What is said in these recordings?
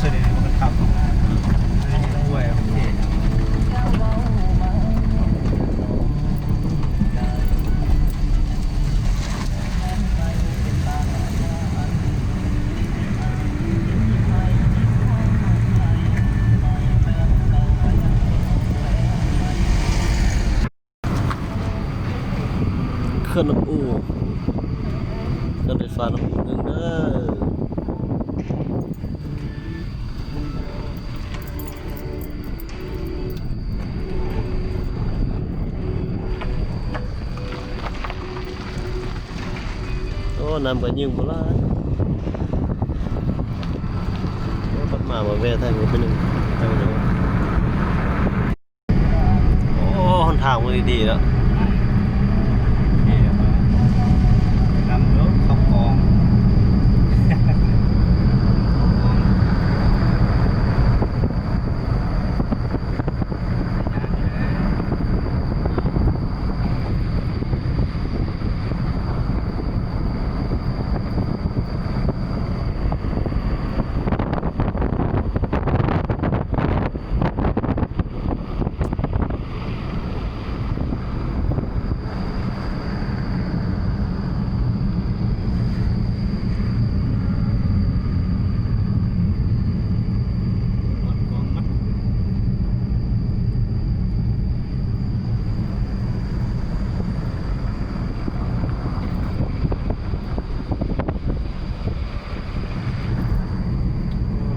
เสด็จมันขับห่วยโอเคเครื่องน้ำอู่เครื่องไฟฟ้าน้ำอู่นึงเด้อโอ้น้ำก็ยิ่งบ่ล่ะโอ้ปัดมาบ่แว่ทางนี้ไปนึงทางนี้โอ้หนทางมันดีๆแล้วนำรถเข้ากอง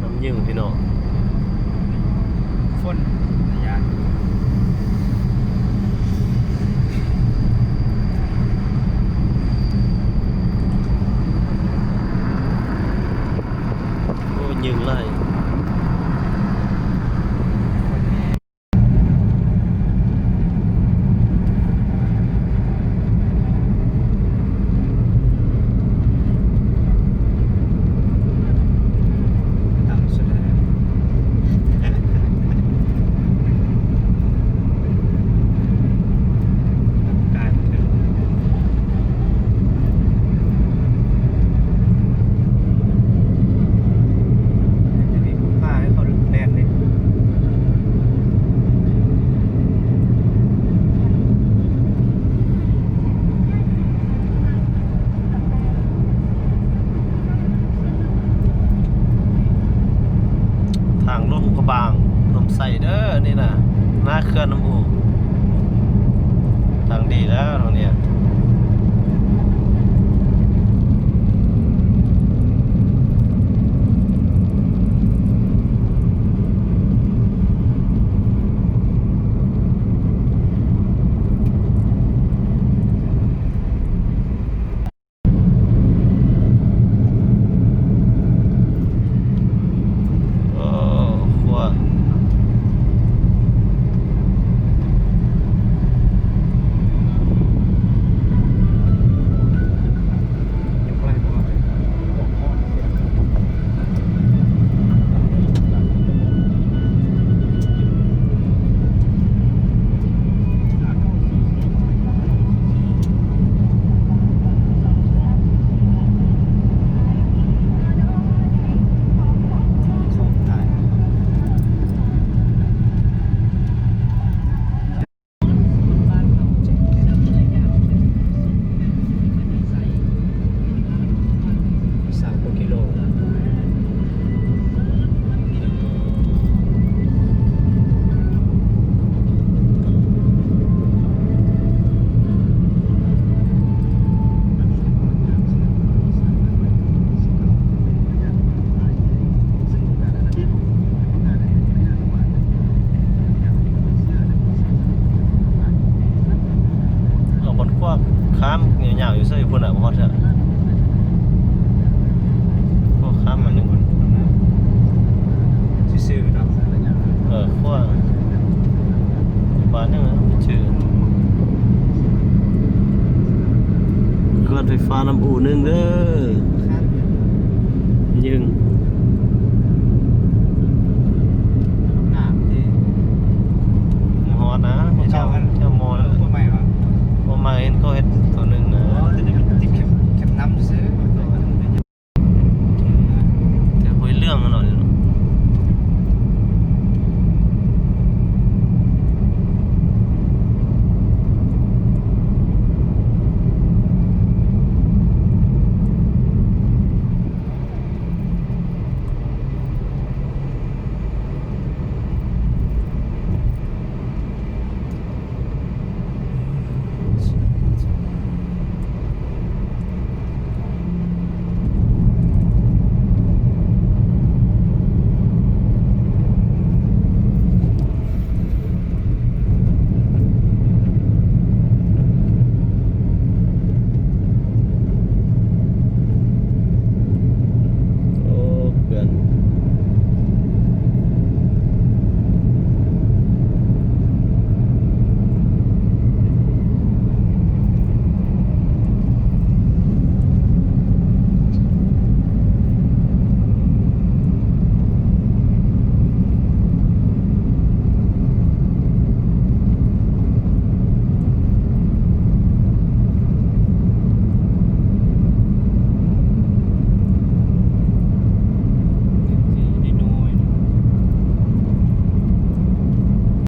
น้ำยิ่งพี่น้อง ฝนยานโอ้ยิงไล่ต่ำสุดเลยการถึงจะมีผู้พาให้เขาแล่นเลย ทางลงกระบางลมใส่เด้อนี่นะหน้าเคลื่อนน้ำอูทางดีแล้วทางเนี้ยโอ้ขวาเอาบนควบข้ามเงี้ยาวอยู่เสื้ออยู่พุ่นอ่ะบ่ฮอดเถอะพวกข้ามมันหนึ่ง ซื่อๆเนาะ ขั้วอยู่บ้านนี่นะชื่อเคลื่อนไฟฟ้าน้ำอู่นึงเด้อ